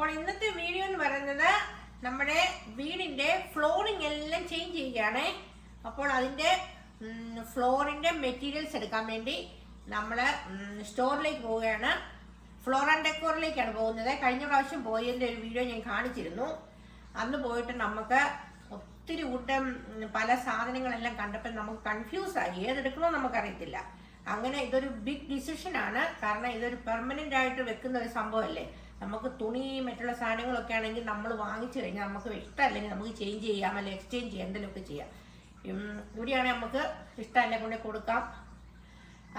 അപ്പോൾ ഇന്നത്തെ വീഡിയോ എന്ന് പറയുന്നത് നമ്മുടെ വീടിന്റെ ഫ്ലോറിംഗ് എല്ലാം ചേഞ്ച് ചെയ്യുകയാണ്. അപ്പോൾ അതിന്റെ ഫ്ലോറിന്റെ മെറ്റീരിയൽസ് എടുക്കാൻ വേണ്ടി നമ്മൾ സ്റ്റോറിലേക്ക് പോവുകയാണ്. ഫ്ലോർ ആൻഡ് ഡെക്കോറിലേക്കാണ് പോകുന്നത്. കഴിഞ്ഞ പ്രാവശ്യം പോയതിൻ്റെ ഒരു വീഡിയോ ഞാൻ കാണിച്ചിരുന്നു. അന്ന് പോയിട്ട് നമുക്ക് ഒത്തിരി കൂട്ടം പല സാധനങ്ങളെല്ലാം കണ്ടപ്പോൾ നമുക്ക് കൺഫ്യൂസായി, ഏതെടുക്കണമെന്ന് നമുക്കറിയത്തില്ല. അങ്ങനെ ഇതൊരു ബിഗ് ഡിസിഷനാണ്. കാരണം ഇതൊരു പെർമനൻ്റ് ആയിട്ട് വെക്കുന്ന ഒരു സംഭവമല്ലേ. നമുക്ക് തുണി മറ്റുള്ള സാധനങ്ങളൊക്കെ ആണെങ്കിൽ നമ്മൾ വാങ്ങിച്ചു കഴിഞ്ഞാൽ നമുക്ക് ഇഷ്ടമല്ലെങ്കിൽ നമുക്ക് ചേഞ്ച് ചെയ്യാം, അല്ലെങ്കിൽ എക്സ്ചേഞ്ച് ചെയ്യാം, എന്തെങ്കിലുമൊക്കെ ചെയ്യാം. ഇവിടെയാണെങ്കിൽ നമുക്ക് ഇഷ്ടമല്ല കൊണ്ട് കൊടുക്കാം.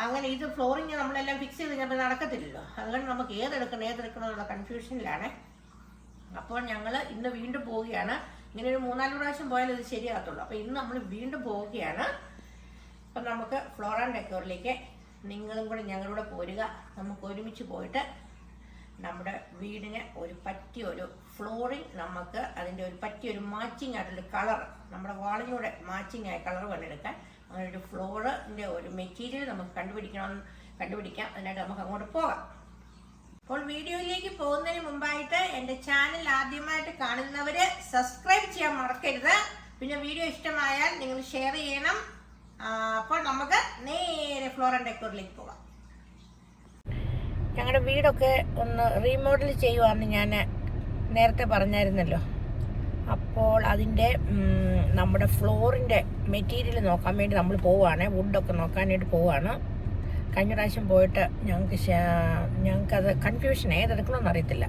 അങ്ങനെ ഇത് ഫ്ലോറിങ് നമ്മളെല്ലാം ഫിക്സ് ചെയ്ത് കഴിഞ്ഞാൽ നടക്കത്തില്ലല്ലോ. അതുകൊണ്ട് നമുക്ക് ഏതെടുക്കണം എന്നുള്ള കൺഫ്യൂഷനിലാണ്. അപ്പോൾ ഞങ്ങൾ ഇന്ന് വീണ്ടും പോവുകയാണ്. ഇങ്ങനെ ഒരു 3-4 പ്രാവശ്യം പോയാലും ഇത് ശരിയാകത്തുള്ളൂ. അപ്പോൾ ഇന്ന് നമ്മൾ വീണ്ടും പോവുകയാണ്. അപ്പം നമുക്ക് ഫ്ലോർ ആൻഡ് ഡെക്കോറിലേക്ക് നിങ്ങളും കൂടെ ഞങ്ങളുടെ പോരുക. നമുക്ക് ഒരുമിച്ച് പോയിട്ട് നമ്മുടെ വീടിന് പറ്റിയൊരു ഫ്ലോറിങ്, നമുക്ക് അതിൻ്റെ പറ്റിയൊരു മാച്ചിങ് ആയിട്ടുള്ള കളർ, നമ്മുടെ വാളിനൂടെ മാച്ചിങ് ആയ കളർ വേണമെടുക്കാൻ. അങ്ങനെ ഒരു ഫ്ലോറിൻ്റെ ഒരു മെറ്റീരിയൽ നമുക്ക് കണ്ടുപിടിക്കാം. അതിനായിട്ട് നമുക്ക് അങ്ങോട്ട് പോകാം. അപ്പോൾ വീഡിയോയിലേക്ക് പോകുന്നതിന് മുമ്പായിട്ട് എൻ്റെ ചാനൽ ആദ്യമായിട്ട് കാണുന്നവർ സബ്സ്ക്രൈബ് ചെയ്യാൻ മറക്കരുത്. പിന്നെ വീഡിയോ ഇഷ്ടമായാൽ നിങ്ങൾ ഷെയർ ചെയ്യണം. അപ്പോൾ നമുക്ക് നേരെ ഫ്ലോർ ആൻഡ് ഡെക്കോറിലേക്ക് പോകാം. ഞങ്ങളുടെ വീടൊക്കെ ഒന്ന് റീമോഡൽ ചെയ്യുവാന്ന് ഞാൻ നേരത്തെ പറഞ്ഞായിരുന്നല്ലോ. അപ്പോൾ അതിൻ്റെ നമ്മുടെ ഫ്ലോറിൻ്റെ മെറ്റീരിയൽ നോക്കാൻ വേണ്ടി നമ്മൾ പോവുകയാണ്. വുഡൊക്കെ നോക്കാനായിട്ട് പോവുകയാണ്. കഴിഞ്ഞ പ്രാവശ്യം പോയിട്ട് ഞങ്ങൾക്കത് കൺഫ്യൂഷൻ, ഏതെടുക്കണമെന്ന് അറിയത്തില്ല.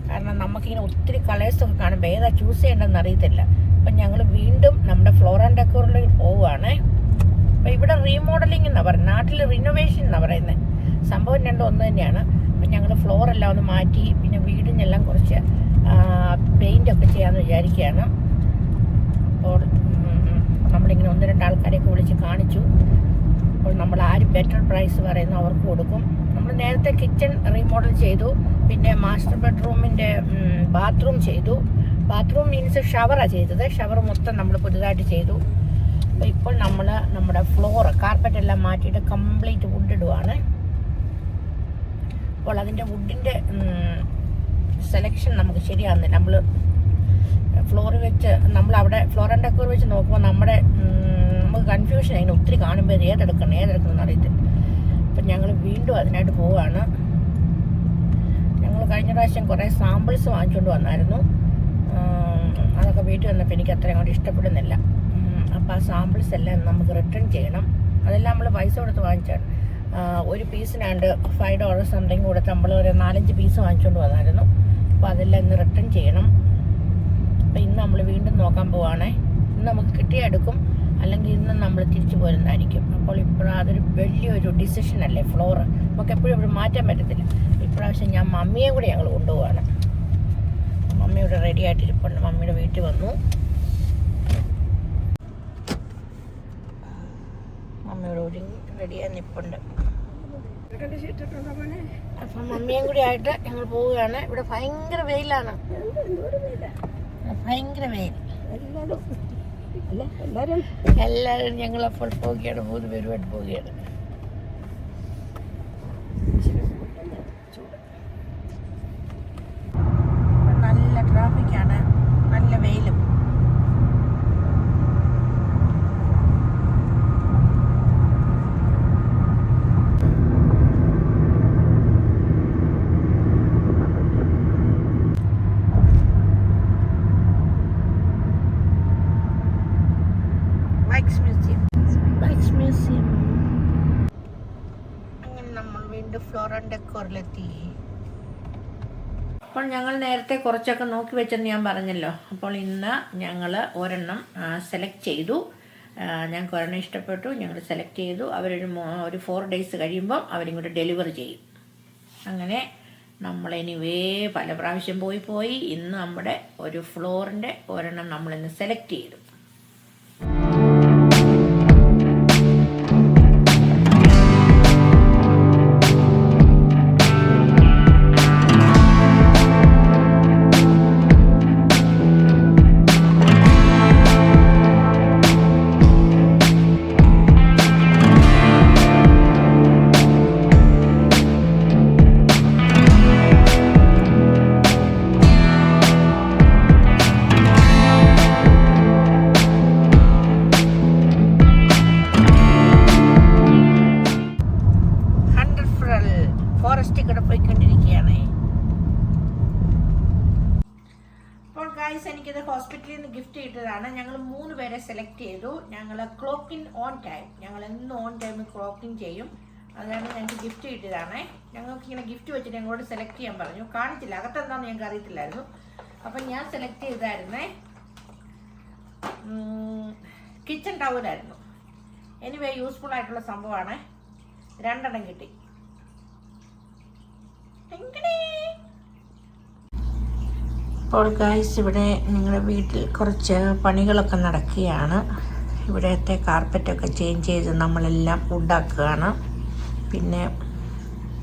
കാരണം നമുക്കിങ്ങനെ ഒത്തിരി കളേഴ്സൊക്കെ കാണുമ്പോൾ ഏതാ ചൂസ് ചെയ്യേണ്ടതെന്ന് അറിയത്തില്ല. അപ്പം ഞങ്ങൾ വീണ്ടും നമ്മുടെ ഫ്ലോർ ആൻഡ് ഡെക്കോറിലേക്ക് പോവുകയാണ്. അപ്പോൾ ഇവിടെ റീമോഡലിംഗ് എന്നാണ് പറയുന്നത്, നാട്ടിൽ റിനോവേഷൻ എന്നാണ് പറയുന്നത്. സംഭവം രണ്ടും ഒന്ന് തന്നെയാണ്. അപ്പം ഞങ്ങൾ ഫ്ലോറെല്ലാം ഒന്ന് മാറ്റി, പിന്നെ വീടിനെല്ലാം കുറച്ച് പെയിൻ്റൊക്കെ ചെയ്യാമെന്ന് വിചാരിക്കുകയാണ്. അപ്പോൾ നമ്മളിങ്ങനെ 1-2 ആൾക്കാരെയൊക്കെ വിളിച്ച് കാണിച്ചു. അപ്പോൾ നമ്മൾ ആര് ബെറ്റർ പ്രൈസ് പറയുന്നു അവർക്ക് കൊടുക്കും. നമ്മൾ നേരത്തെ കിച്ചൺ റീമോഡൽ ചെയ്തു, പിന്നെ മാസ്റ്റർ ബെഡ്റൂമിൻ്റെ ബാത്റൂം ചെയ്തു. ബാത്റൂം മീൻസ് ഷവറാണ് ചെയ്തത്. ഷവർ മൊത്തം നമ്മൾ പുതുതായിട്ട് ചെയ്തു. അപ്പോൾ ഇപ്പോൾ നമ്മൾ നമ്മുടെ ഫ്ലോർ കാർപ്പറ്റ് എല്ലാം മാറ്റിയിട്ട് കംപ്ലീറ്റ് വുഡ് ഇടുവാണ്. അപ്പോൾ അതിൻ്റെ വുഡിൻ്റെ സെലക്ഷൻ നമുക്ക് ശരിയാകുന്നില്ല. നമ്മൾ ഫ്ലോർ വെച്ച് നമ്മളവിടെ ഫ്ലോർ ആൻഡ് ഡെക്കോർ വെച്ച് നോക്കുമ്പോൾ നമുക്ക് കൺഫ്യൂഷൻ അതിന് ഒത്തിരി കാണുമ്പോൾ ഏതെടുക്കണം അറിയത്തില്ല. അപ്പം ഞങ്ങൾ വീണ്ടും അതിനായിട്ട് പോവുകയാണ്. ഞങ്ങൾ കഴിഞ്ഞ പ്രാവശ്യം കുറേ സാമ്പിൾസ് വാങ്ങിച്ചുകൊണ്ട് വന്നായിരുന്നു. അതൊക്കെ വീട്ടിൽ വന്നപ്പോൾ എനിക്ക് അത്രയും അങ്ങോട്ട് ഇഷ്ടപ്പെടുന്നില്ല. അപ്പോൾ ആ സാമ്പിൾസ് എല്ലാം നമുക്ക് റിട്ടേൺ ചെയ്യണം. അതെല്ലാം നമ്മൾ പൈസ കൊടുത്ത് വാങ്ങിച്ചാണ്. ഒരു പീസിനാണ്ട് $5 സംതിങ് കൊടുത്ത് നമ്മൾ ഒരു 4-5 പീസ് വാങ്ങിച്ചുകൊണ്ട് വന്നായിരുന്നു. അപ്പോൾ അതെല്ലാം ഇന്ന് റിട്ടേൺ ചെയ്യണം. അപ്പോൾ ഇന്ന് നമ്മൾ വീണ്ടും നോക്കാൻ പോവുകയാണേ. ഇന്ന് നമുക്ക് കിട്ടിയെടുക്കും, അല്ലെങ്കിൽ ഇന്ന് നമ്മൾ തിരിച്ചു പോരുന്നതായിരിക്കും. അപ്പോൾ അതൊരു വലിയൊരു ഡിസിഷനല്ലേ ഫ്ലോർ. നമുക്ക് എപ്പോഴും ഇവിടെ മാറ്റാൻ പറ്റത്തില്ല. ഇപ്രാവശ്യം ഞാൻ മമ്മിയെ കൂടി ഞങ്ങൾ കൊണ്ടുപോവാണ്. മമ്മി ഇവിടെ റെഡി ആയിട്ടിരിപ്പുണ്ട്. മമ്മിയുടെ വീട്ടിൽ വന്നു. മമ്മിയുടെ ഒരുങ്ങി റെഡിയായി നിൽപ്പുണ്ട്. അപ്പം മമ്മിയും കൂടി ആയിട്ട് ഞങ്ങൾ പോവുകയാണ്. ഇവിടെ ഭയങ്കര വെയിലാണ്, ഭയങ്കര വെയിൽ. എല്ലാവരും ഞങ്ങളപ്പോൾ പോവുകയാണ്, 3 പേരുമായിട്ട് പോവുകയാണ്. നല്ല ട്രാഫിക്കാണ്, നല്ല വെയിലും. അങ്ങനെ നമ്മൾ വീണ്ടും ഫ്ലോർ ആൻഡ് ഡെക്കോറിലെത്തി. അപ്പോൾ ഞങ്ങൾ നേരത്തെ കുറച്ചൊക്കെ നോക്കി വെച്ചെന്ന് ഞാൻ പറഞ്ഞല്ലോ. അപ്പോൾ ഇന്ന് ഞങ്ങൾ ഒരെണ്ണം സെലക്ട് ചെയ്തു. ഞങ്ങൾക്ക് ഒരെണ്ണം ഇഷ്ടപ്പെട്ടു, ഞങ്ങൾ സെലക്ട് ചെയ്തു. ഒരു 4 days കഴിയുമ്പം അവരിങ്ങോട്ട് ഡെലിവറി ചെയ്യും. അങ്ങനെ നമ്മളിനിവേ പല പ്രാവശ്യം പോയി ഇന്ന് നമ്മുടെ ഒരു ഫ്ലോറിൻ്റെ ഒരെണ്ണം നമ്മളിന്ന് സെലക്ട് ചെയ്തു. ഗായ്സ്, എനിക്കിത് ഹോസ്പിറ്റലിൽ നിന്ന് ഗിഫ്റ്റ് കിട്ടിയതാണ്. ഞങ്ങൾ 3 പേരെ സെലക്ട് ചെയ്തു. ഞങ്ങൾ ക്ലോക്കിൻ ഓൺ ടൈം, ഞങ്ങൾ എന്നും ഓൺ ടൈം ക്ലോക്കിൻ ചെയ്യും. അതാണ് ഞങ്ങൾക്ക് ഗിഫ്റ്റ് കിട്ടിയതാണ്. ഞങ്ങൾക്ക് ഇങ്ങനെ ഗിഫ്റ്റ് വെച്ചിട്ട് ഞങ്ങളോട് സെലക്ട് ചെയ്യാൻ പറഞ്ഞു. കാണിച്ചില്ല, അകത്തെന്താണെന്ന് ഞങ്ങൾക്ക് അറിയത്തില്ലായിരുന്നു. അപ്പം ഞാൻ സെലക്ട് ചെയ്തായിരുന്നേ കിച്ചൺ ടവലായിരുന്നു. എനിവേ യൂസ്ഫുൾ ആയിട്ടുള്ള സംഭവമാണ്. 2 എണ്ണം കിട്ടി. അപ്പോൾ ഗായ്സ്, ഇവിടെ നിങ്ങളുടെ വീട്ടിൽ കുറച്ച് പണികളൊക്കെ നടക്കുകയാണ്. ഇവിടത്തെ കാർപ്പറ്റൊക്കെ ചേഞ്ച് ചെയ്ത് നമ്മളെല്ലാം വുഡാക്കുകയാണ്. പിന്നെ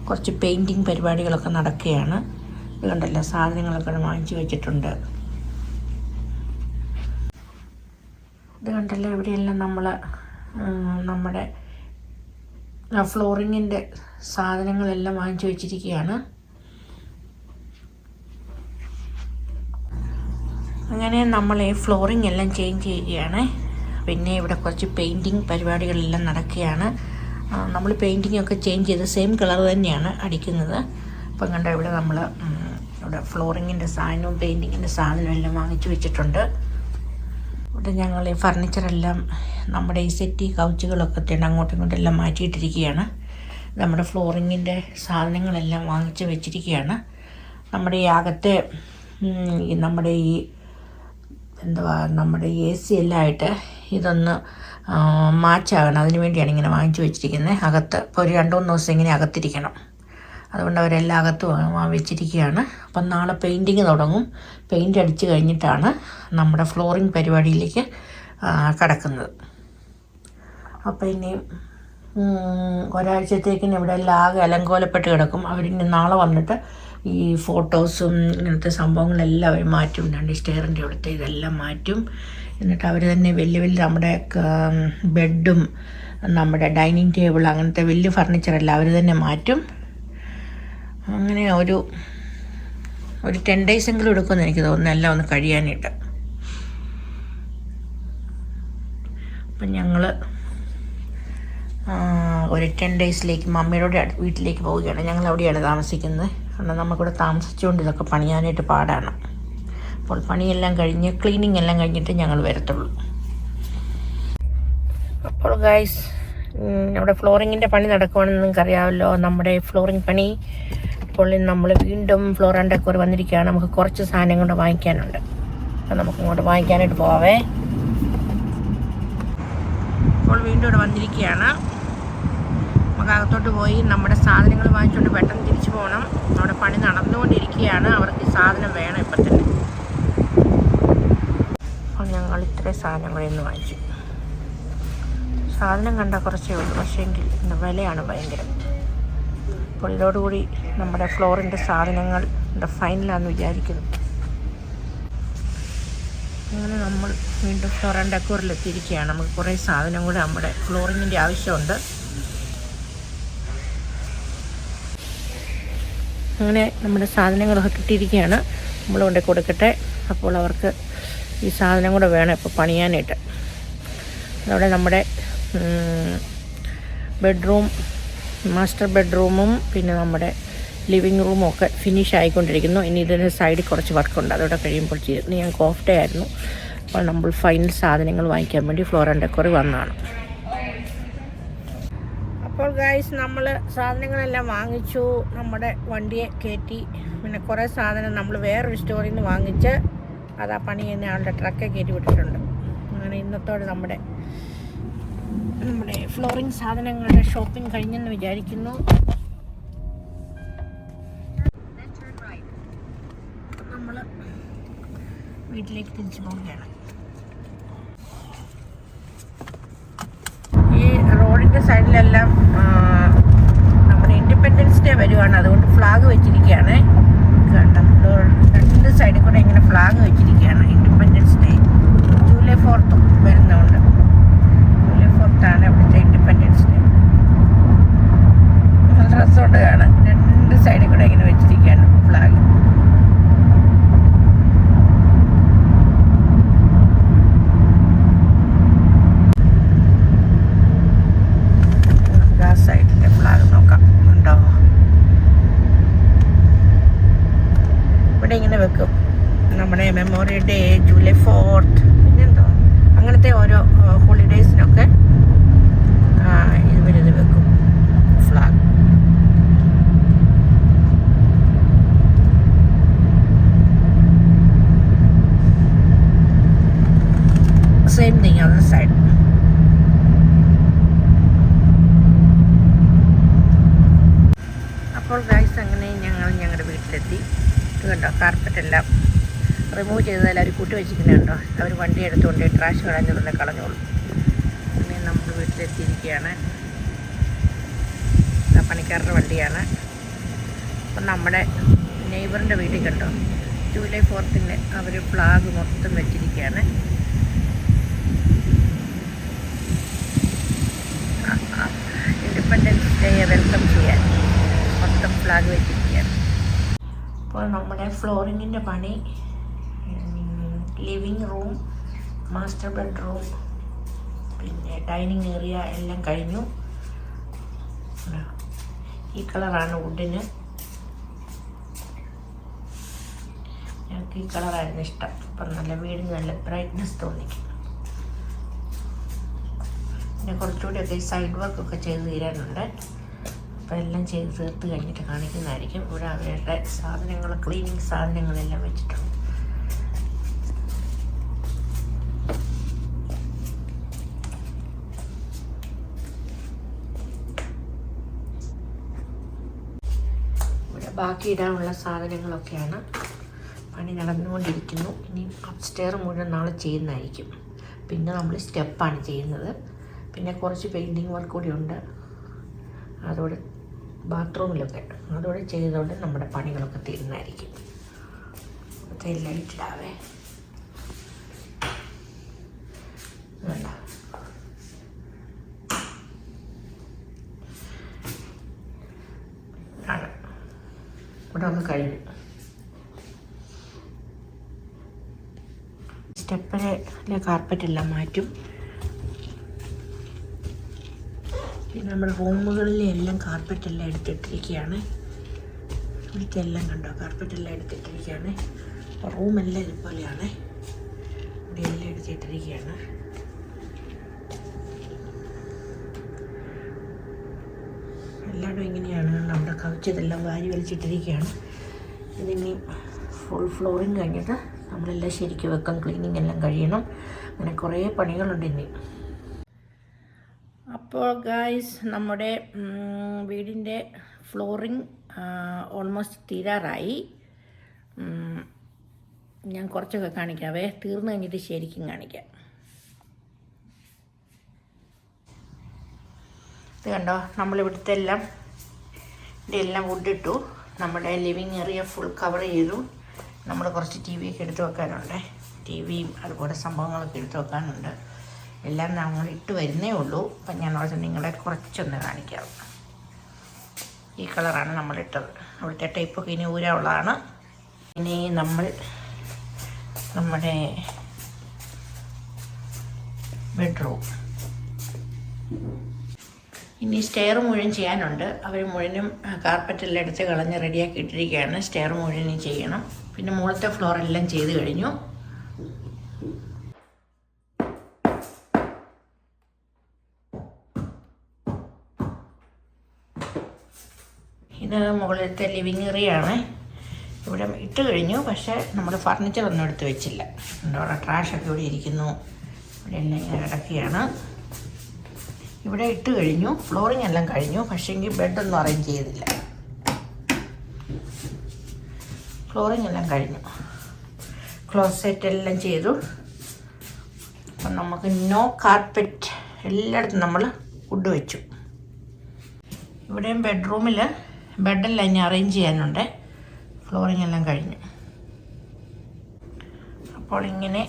കുറച്ച് പെയിൻറ്റിങ് പരിപാടികളൊക്കെ നടക്കുകയാണ്. ഇതുകൊണ്ടല്ലോ സാധനങ്ങളൊക്കെ വാങ്ങിച്ചു വെച്ചിട്ടുണ്ട്. ഇതുകൊണ്ടല്ലോ ഇവിടെയെല്ലാം നമ്മൾ നമ്മുടെ ഫ്ലോറിങ്ങിൻ്റെ സാധനങ്ങളെല്ലാം വാങ്ങിച്ചു വെച്ചിരിക്കുകയാണ്. അങ്ങനെ നമ്മൾ ഈ ഫ്ലോറിംഗ് എല്ലാം ചേഞ്ച് ചെയ്യുകയാണ്. പിന്നെ ഇവിടെ കുറച്ച് പെയിൻറ്റിങ് പരിപാടികളെല്ലാം നടക്കുകയാണ്. നമ്മൾ പെയിൻറ്റിങ് ഒക്കെ ചേഞ്ച് ചെയ്ത് സെയിം കളർ തന്നെയാണ് അടിക്കുന്നത്. അപ്പം കണ്ട ഇവിടെ നമ്മൾ ഇവിടെ ഫ്ലോറിങ്ങിൻ്റെ സാധനവും പെയിൻറ്റിങ്ങിൻ്റെ സാധനവും എല്ലാം വാങ്ങിച്ചു വെച്ചിട്ടുണ്ട്. ഇവിടെ ഞങ്ങൾ ഈ ഫർണിച്ചറെല്ലാം നമ്മുടെ ഈ സെറ്റി കൗച്ചുകളൊക്കെ തന്നെ അങ്ങോട്ടും ഇങ്ങോട്ടും എല്ലാം മാറ്റിയിട്ടിരിക്കുകയാണ്. നമ്മുടെ ഫ്ലോറിങ്ങിൻ്റെ സാധനങ്ങളെല്ലാം വാങ്ങിച്ച് വെച്ചിരിക്കുകയാണ്. നമ്മുടെ ഈ അകത്തെ നമ്മുടെ ഈ നമ്മുടെ AC എല്ലാം ആയിട്ട് ഇതൊന്ന് മാച്ചാകണം. അതിന് വേണ്ടിയാണ് ഇങ്ങനെ വാങ്ങിച്ചു വെച്ചിരിക്കുന്നത്. അകത്ത് ഇപ്പോൾ ഒരു 2-3 ദിവസം ഇങ്ങനെ അകത്തിരിക്കണം. അതുകൊണ്ട് അവരെല്ലാം അകത്ത് വെച്ചിരിക്കുകയാണ്. അപ്പം നാളെ പെയിൻറ്റിങ് തുടങ്ങും. പെയിൻ്റ് അടിച്ച് കഴിഞ്ഞിട്ടാണ് നമ്മുടെ ഫ്ലോറിങ് പരിപാടിയിലേക്ക് കടക്കുന്നത്. അപ്പോൾ ഇനി ഒരാഴ്ചത്തേക്കിന് ഇവിടെ എല്ലാം ആകെ അലങ്കോലപ്പെട്ട് കിടക്കും. അവരിനി നാളെ വന്നിട്ട് ഈ ഫോട്ടോസും ഇങ്ങനത്തെ സംഭവങ്ങളെല്ലാം അവർ മാറ്റും. 2 സ്റ്റെയറിൻ്റെ അവിടുത്തെ ഇതെല്ലാം മാറ്റും. എന്നിട്ട് അവർ തന്നെ വലിയ നമ്മുടെ ബെഡും നമ്മുടെ ഡൈനിങ് ടേബിൾ അങ്ങനത്തെ വലിയ ഫർണിച്ചറെല്ലാം അവർ തന്നെ മാറ്റും. അങ്ങനെ ഒരു 10 days എങ്കിലും എടുക്കുമെന്ന് എനിക്ക് തോന്നുന്നു എല്ലാം ഒന്ന് കഴിയാനായിട്ട്. അപ്പം ഞങ്ങൾ ഒരു 10 daysലേക്ക് മമ്മിയുടെ വീട്ടിലേക്ക് പോവുകയാണ്. ഞങ്ങൾ അവിടെയാണ് താമസിക്കുന്നത്. കാരണം നമുക്കിവിടെ താമസിച്ചുകൊണ്ട് ഇതൊക്കെ പണിയാനായിട്ട് പാടാണ്. അപ്പോൾ പണിയെല്ലാം കഴിഞ്ഞ് ക്ലീനിങ് എല്ലാം കഴിഞ്ഞിട്ട് ഞങ്ങൾ വരത്തുള്ളൂ. അപ്പോൾ ഗൈസ്, നമ്മുടെ ഫ്ലോറിങ്ങിൻ്റെ പണി നടക്കുവാണെന്ന് നിങ്ങൾക്കറിയാമല്ലോ. നമ്മുടെ ഫ്ലോറിങ് പണി ഇപ്പോൾ നമ്മൾ വീണ്ടും ഫ്ലോർ ആൻഡ് ഡെക്കോർ വന്നിരിക്കുകയാണ്. നമുക്ക് കുറച്ച് സാധനം കൊണ്ട് വാങ്ങിക്കാനുണ്ട്. അപ്പോൾ നമുക്ക് ഇങ്ങോട്ട് വാങ്ങിക്കാനായിട്ട് പോവാവേ. അപ്പോൾ വീണ്ടും ഇവിടെ വന്നിരിക്കുകയാണ്. നമുക്ക് അകത്തോട്ട് പോയി നമ്മുടെ സാധനങ്ങൾ വാങ്ങിച്ചുകൊണ്ട് പെട്ടെന്ന് തിരിച്ചു പോകണം. അവിടെ പണി നടന്നുകൊണ്ടിരിക്കുകയാണ്. അവർക്ക് സാധനം വേണം ഇപ്പം തന്നെ. അപ്പോൾ ഞങ്ങൾ ഇത്രയും സാധനങ്ങളിൽ നിന്ന് വാങ്ങിച്ചു. സാധനം കണ്ടാൽ കുറച്ചേ ഉള്ളൂ, പക്ഷേ എങ്കിൽ ഇന്ന് വിലയാണ് ഭയങ്കരം. അപ്പോൾ ഇതോടുകൂടി നമ്മുടെ ഫ്ലോറിൻ്റെ സാധനങ്ങൾ ഫൈനലാണെന്ന് വിചാരിക്കുന്നു. അങ്ങനെ നമ്മൾ വീണ്ടും ഫ്ലോർ ആൻഡ് ഡെക്കോറിലെത്തിയിരിക്കുകയാണ്. നമുക്ക് കുറേ സാധനം കൂടെ നമ്മുടെ ഫ്ലോറിങ്ങിൻ്റെ ആവശ്യമുണ്ട്. അങ്ങനെ നമ്മുടെ സാധനങ്ങളൊക്കെ കിട്ടിയിരിക്കുകയാണ്. നമ്മൾ കൊണ്ട് കൊടുക്കട്ടെ. അപ്പോൾ അവർക്ക് ഈ സാധനം കൂടെ വേണം ഇപ്പോൾ പണിയാനായിട്ട്. അതോടെ നമ്മുടെ ബെഡ്റൂം, മാസ്റ്റർ ബെഡ്റൂമും പിന്നെ നമ്മുടെ ലിവിങ് റൂമും ഒക്കെ ഫിനിഷ് ആയിക്കൊണ്ടിരിക്കുന്നു. ഇനി ഇതിൻ്റെ സൈഡിൽ കുറച്ച് വർക്കുണ്ട്. അതോടെ കഴിയുമ്പോൾ ചെയ്തു. ഞങ്ങൾക്ക് ഓഫ് ഡേ ആയിരുന്നു. അപ്പോൾ നമ്മൾ ഫൈനൽ സാധനങ്ങൾ വാങ്ങിക്കാൻ വേണ്ടി ഫ്ലോർ ആൻഡ് ഡെക്കോർ വന്നതാണ്. അപ്പോൾ ഗൈസ്, നമ്മൾ സാധനങ്ങളെല്ലാം വാങ്ങിച്ചു. നമ്മുടെ വണ്ടിയെ കയറ്റി. പിന്നെ കുറേ സാധനം നമ്മൾ വേറൊരു സ്റ്റോറിൽ നിന്ന് വാങ്ങിച്ച് അത് ആ പണി ചെയ്യുന്ന ആളുടെ ട്രക്കെ കയറ്റി വിട്ടിട്ടുണ്ട്. അങ്ങനെ ഇന്നത്തോടെ നമ്മുടെ ഫ്ലോറിങ് സാധനങ്ങളുടെ ഷോപ്പിംഗ് കഴിഞ്ഞെന്ന് വിചാരിക്കുന്നു. നമ്മൾ വീട്ടിലേക്ക് തിരിച്ചു പോവുകയാണ്. ഈ റോഡിൻ്റെ സൈഡിലെല്ലാം നമ്മുടെ ഇൻഡിപെൻഡൻസ് ഡേ വരുവാണ്. അതുകൊണ്ട് ഫ്ലാഗ് വെച്ചിരിക്കുകയാണ്. കണ്ടോ, 2 സൈഡിൽ കൂടെ ഇങ്ങനെ ഫ്ലാഗ് വെച്ചിരിക്കുകയാണ്. ഇൻഡിപെൻഡൻസ് ഡേ July 4th വരുന്നതുകൊണ്ട്. July 4th ആണ് അവിടുത്തെ ഇൻഡിപെൻഡൻസ് ഡേ. നല്ല രസമുണ്ട് കാണാൻ. 2 സൈഡിൽ കൂടെ ഇങ്ങനെ വെച്ചിരിക്കുകയാണ് ഫ്ലാഗ്. സൈഡിലെ ഫ്ലാഗ് നോക്കാം, ഉണ്ടോ? ഇവിടെ ഇങ്ങനെ വെക്കും. നമ്മുടെ മെമ്മോറിയൽ ഡേ, ജൂലൈ 4th, പിന്നെന്തോ അങ്ങനത്തെ ഓരോ ഹോളിഡേയ്സിനൊക്കെ ഇവരിത് വെക്കും flag. Same thing on the side. അപ്പോൾ ഗൈസ് അങ്ങനെ ഞങ്ങൾ ഞങ്ങളുടെ വീട്ടിലെത്തി. ഇത് കണ്ടോ, കാർപ്പറ്റെല്ലാം റിമൂവ് ചെയ്തതെല്ലാം അവർ കൂട്ടി വെച്ചിരിക്കുന്നുണ്ടോ. അവർ വണ്ടി എടുത്തുകൊണ്ട് ട്രാഷ് കളഞ്ഞതുകൊണ്ട് കളഞ്ഞോളൂ. അങ്ങനെ നമ്മൾ വീട്ടിലെത്തിയിരിക്കുകയാണ്. പണിക്കാരുടെ വണ്ടിയാണ്. അപ്പം നമ്മുടെ നെയ്ബറിൻ്റെ വീട്ടിൽ കണ്ടോ, ജൂലൈ 4th അവർ ഫ്ലാഗ് മൊത്തം വെച്ചിരിക്കുകയാണ്. ഇൻഡിപെൻഡൻസ് ഡേയെ വെൽക്കം ചെയ്യാൻ മൊത്തം ഫ്ലാഗ് വെച്ചിരിക്കുകയാണ്. അപ്പോൾ നമ്മുടെ ഫ്ലോറിങ്ങിൻ്റെ പണി, ലിവിങ് റൂം, മാസ്റ്റർ ബെഡ്റൂം, പിന്നെ ഡൈനിങ് ഏരിയ എല്ലാം കഴിഞ്ഞു. ഈ കളറാണ് വുഡിന്. ഞങ്ങൾക്ക് ഈ കളറായിരുന്നു ഇഷ്ടം. അപ്പം നല്ല വീടിന് നല്ല ബ്രൈറ്റ്നെസ് തോന്നിക്കും. പിന്നെ കുറച്ചുകൂടിയൊക്കെ ഈ സൈഡ് വർക്കൊക്കെ ചെയ്ത് തീരാനുണ്ട്. അപ്പോൾ എല്ലാം ചെയ്ത് തീർത്ത് കഴിഞ്ഞിട്ട് കാണിക്കുന്നതായിരിക്കും. ഇവിടെ അവരുടെ സാധനങ്ങൾ, ക്ലീനിങ് സാധനങ്ങളെല്ലാം വെച്ചിട്ടുണ്ട്. ഇവിടെ ബാക്കി ഇടാനുള്ള സാധനങ്ങളൊക്കെയാണ്. പണി നടന്നുകൊണ്ടിരിക്കുന്നു. ഇനി അപ്സ്റ്റെയർ മുഴുവൻ നാളെ ചെയ്യുന്നതായിരിക്കും. പിന്നെ നമ്മൾ സ്റ്റെപ്പാണ് ചെയ്യുന്നത്. പിന്നെ കുറച്ച് പെയിൻറ്റിങ് വർക്ക് കൂടി ഉണ്ട്. അതോടെ ബാത്റൂമിലൊക്കെ അതോടെ ചെയ്തോടെ നമ്മുടെ പണികളൊക്കെ തീരുന്നതായിരിക്കും. ലൈറ്റ് ഇടാവേ. വേണ്ട, ആണ് ഇവിടെ ഒന്ന് കഴിഞ്ഞു. സ്റ്റെപ്പിലെ കാർപ്പറ്റെല്ലാം മാറ്റും. പിന്നെ നമ്മുടെ റൂമുകളിലെ എല്ലാം കാർപ്പറ്റെല്ലാം എടുത്തിട്ടിരിക്കുകയാണ്. ഇവിടുത്തെ എല്ലാം കണ്ടോ, കാർപ്പറ്റെല്ലാം എടുത്തിട്ടിരിക്കുകയാണ്. റൂമെല്ലാം ഇതുപോലെയാണ്. ഇവിടെ എല്ലാം എടുത്തിട്ടിരിക്കുകയാണ്. എല്ലായിടും ഇങ്ങനെയാണ്. നമ്മുടെ കവച്ചതെല്ലാം വാരി വലിച്ചിട്ടിരിക്കുകയാണ്. ഇതിനി ഫുൾ ഫ്ലോറിങ് കഴിഞ്ഞിട്ട് നമ്മളെല്ലാം ശരിക്കും വെക്കാം. ക്ലീനിങ് എല്ലാം കഴിയണം. അങ്ങനെ കുറേ പണികളുണ്ട് ഇനി. അപ്പോൾ ഗായ്സ്, നമ്മുടെ വീടിൻ്റെ ഫ്ലോറിങ് ഓൾമോസ്റ്റ് തീരാറായി. ഞാൻ കുറച്ചൊക്കെ കാണിക്കാവേ. തീർന്നു കഴിഞ്ഞിട്ട് ശരിക്കും കാണിക്കാം. ഇത് കണ്ടോ, നമ്മളിവിടുത്തെ എല്ലാം വുഡ് ഇട്ടു. നമ്മുടെ ലിവിങ് ഏരിയ ഫുൾ കവർ ചെയ്തു. നമ്മൾ കുറച്ച് ടി വിയൊക്കെ എടുത്ത് വെക്കാനുണ്ട്. ടി വിയും അതുപോലെ സംഭവങ്ങളൊക്കെ എടുത്ത് വെക്കാനുണ്ട്. എല്ലാം നമ്മൾ ഇട്ട് വരുന്നേ ഉള്ളൂ. അപ്പം ഞാൻ ഓർത്ത് നിങ്ങളെ കുറച്ചൊന്ന് കാണിക്കാം. ഈ കളറാണ് നമ്മളിട്ടത്. അവിടുത്തെ ടൈപ്പൊക്കെ ഇനി ഊരാനുള്ളതാണ്. ഇനി നമ്മൾ നമ്മുടെ ബെഡ്റൂം, ഇനി സ്റ്റെയർ മുഴുവൻ ചെയ്യാനുണ്ട്. അവർ മുഴുവനും കാർപ്പറ്റെല്ലാം എടുത്ത് കളഞ്ഞ് റെഡിയാക്കി ഇട്ടിരിക്കുകയാണ്. സ്റ്റെയർ മുഴുവനും ചെയ്യണം. പിന്നെ മുകളിലത്തെ ഫ്ലോറെല്ലാം ചെയ്ത് കഴിഞ്ഞു. ഇത് മുകളിലത്തെ ലിവിങ് ഏരിയയാണ്. ഇവിടെ ഇട്ട് കഴിഞ്ഞു. പക്ഷേ നമ്മൾ ഫർണിച്ചറൊന്നും എടുത്ത് വെച്ചില്ല. അവിടെ ട്രാഷൊക്കെ ഇവിടെ ഇരിക്കുന്നു. ഇവിടെ എല്ലാം ഇങ്ങനെ കിടക്കുകയാണ്. ഇവിടെ ഇട്ട് കഴിഞ്ഞു. ഫ്ലോറിങ് എല്ലാം കഴിഞ്ഞു. പക്ഷേങ്കിൽ ബെഡൊന്നും അറേഞ്ച് ചെയ്തില്ല. ഫ്ലോറിങ് എല്ലാം കഴിഞ്ഞു. ക്ലോസറ്റ് എല്ലാം ചെയ്തു. അപ്പം നമുക്ക് നോ കാർപ്പറ്റ് എല്ലായിടത്തും നമ്മൾ വുഡ് വെച്ചു. ഇവിടെയും ബെഡ്റൂമിൽ ബെഡെല്ലാം ഇനി അറേഞ്ച് ചെയ്യാനുണ്ട്. ഫ്ലോറിങ് എല്ലാം കഴിഞ്ഞു. അപ്പോൾ ഇങ്ങനെ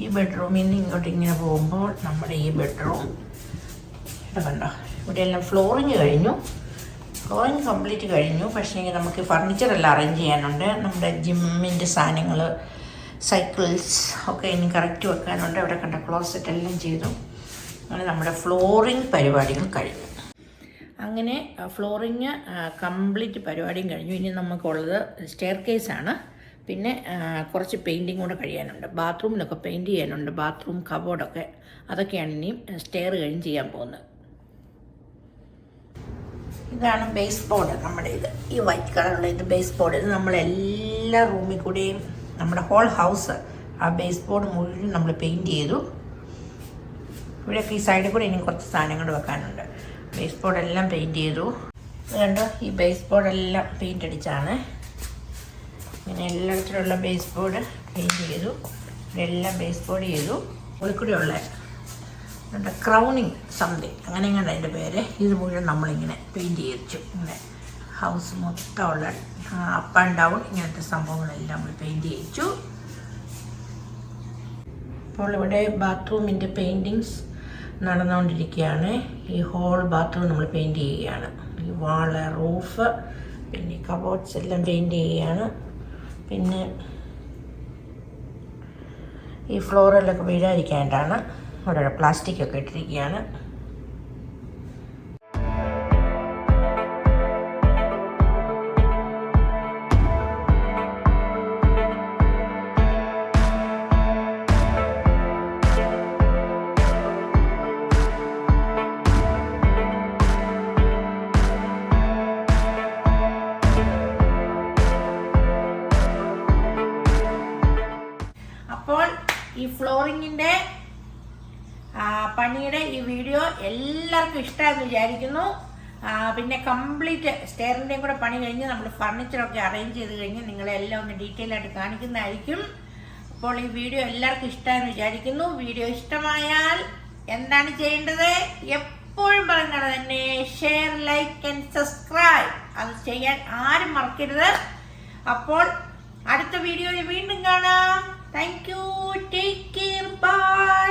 ഈ ബെഡ്റൂമിൽ നിന്ന് ഇങ്ങോട്ട് ഇങ്ങനെ പോകുമ്പോൾ നമ്മുടെ ഈ ബെഡ്റൂം ഇവിടെ കണ്ടോ. ഇവിടെയെല്ലാം ഫ്ലോറിങ് കഴിഞ്ഞു. ഫ്ലോറിങ് കംപ്ലീറ്റ് കഴിഞ്ഞു. പക്ഷേ നമുക്ക് ഫർണിച്ചറെല്ലാം അറേഞ്ച് ചെയ്യാനുണ്ട്. നമ്മുടെ ജിമ്മിൻ്റെ സാധനങ്ങൾ, സൈക്കിൾസ് ഒക്കെ ഇനി കറക്റ്റ് വെക്കാനുണ്ട്. അവിടെ കണ്ട ക്ലോസറ്റ് എല്ലാം ചെയ്തു. അങ്ങനെ നമ്മുടെ ഫ്ലോറിങ് പരിപാടികൾ കഴിഞ്ഞു. അങ്ങനെ ഫ്ലോറിങ് കംപ്ലീറ്റ് പരിപാടിയും കഴിഞ്ഞു. ഇനി നമുക്കുള്ളത് സ്റ്റെയർ കേസാണ്. പിന്നെ കുറച്ച് പെയിൻറ്റിങ് കൂടെ കഴിയാനുണ്ട്. ബാത്റൂമിലൊക്കെ പെയിൻറ്റ് ചെയ്യാനുണ്ട്. ബാത്റൂം കബോർഡൊക്കെ അതൊക്കെയാണ് ഇനിയും സ്റ്റെയർ കഴിഞ്ഞ് ചെയ്യാൻ പോകുന്നത്. ഇതാണ് ബേസ് ബോർഡ് നമ്മുടെ ഇത്. ഈ വൈറ്റ് കളറുള്ള ഇത് ബേസ് ബോർഡ്. ഇത് നമ്മളെല്ലാ റൂമിൽ കൂടെയും നമ്മുടെ ഹോൾ ഹൗസ് ആ ബേസ് ബോർഡ് മുഴുവൻ നമ്മൾ പെയിൻറ്റ് ചെയ്തു. ഇവിടെയൊക്കെ ഈ സൈഡിൽ കൂടെ ഇനി കുറച്ച് സാധനങ്ങൾ വെക്കാനുണ്ട്. ബേസ് ബോർഡെല്ലാം പെയിൻറ്റ് ചെയ്തു. കണ്ടോ, ഈ ബേസ് ബോർഡെല്ലാം പെയിൻ്റ് അടിച്ചാണ്. ഇങ്ങനെ എല്ലായിടത്തിലുള്ള ബേസ് ബോർഡ് പെയിൻറ്റ് ചെയ്തു. ഇതെല്ലാം ബേസ് ബോർഡ് ചെയ്തു. ഉള്ളിക്കൂടെയുള്ള ക്രൗണിങ് സംതിങ് അങ്ങനെ ഇങ്ങനെ അതിൻ്റെ പേര്. ഇത് മുഴുവൻ നമ്മളിങ്ങനെ പെയിൻറ്റ് ചെയ്യിച്ചു. ഇങ്ങനെ ഹൗസ് മൊത്തമുള്ള അപ്പ് ആൻഡ് ഡൗൺ ഇങ്ങനത്തെ സംഭവങ്ങളെല്ലാം നമ്മൾ പെയിൻറ്റ് ചെയ്യിച്ചു. അപ്പോൾ ഇവിടെ ബാത്റൂമിൻ്റെ പെയിൻറ്റിങ്സ് നടന്നുകൊണ്ടിരിക്കുകയാണ്. ഈ ഹോൾ ബാത്റൂം നമ്മൾ പെയിൻറ്റ് ചെയ്യുകയാണ്. ഈ വാള്, റൂഫ്, പിന്നെ കബോർഡ്സ് എല്ലാം പെയിൻറ്റ് ചെയ്യുകയാണ്. പിന്നെ ഈ ഫ്ലോറിലൊക്കെ വീഴാതിരിക്കാനായിട്ടാണ് അവിടെ പ്ലാസ്റ്റിക്കൊക്കെ ഇട്ടിരിക്കുകയാണ്. അപ്പോൾ ഈ ഫ്ലോറിങ്ങിൻ്റെ പണിയുടെ ഈ വീഡിയോ എല്ലാവർക്കും ഇഷ്ടമായെന്ന് വിചാരിക്കുന്നു. പിന്നെ കംപ്ലീറ്റ് സ്റ്റെയറിൻ്റെയും കൂടെ പണി കഴിഞ്ഞ് നമ്മൾ ഫർണിച്ചറൊക്കെ അറേഞ്ച് ചെയ്ത് കഴിഞ്ഞ് നിങ്ങളെല്ലാം ഒന്ന് ഡീറ്റെയിൽ ആയിട്ട് കാണിക്കുന്നതായിരിക്കും. അപ്പോൾ ഈ വീഡിയോ എല്ലാവർക്കും ഇഷ്ടമായെന്ന് വിചാരിക്കുന്നു. വീഡിയോ ഇഷ്ടമായാൽ എന്താണ് ചെയ്യേണ്ടത്? എപ്പോഴും പറയുന്നത് തന്നെ, ഷെയർ, ലൈക്ക് ആൻഡ് സബ്സ്ക്രൈബ്. അത് ചെയ്യാൻ ആരും മറക്കരുത്. അപ്പോൾ അടുത്ത വീഡിയോയിൽ വീണ്ടും കാണാം. Thank you. Take care. By.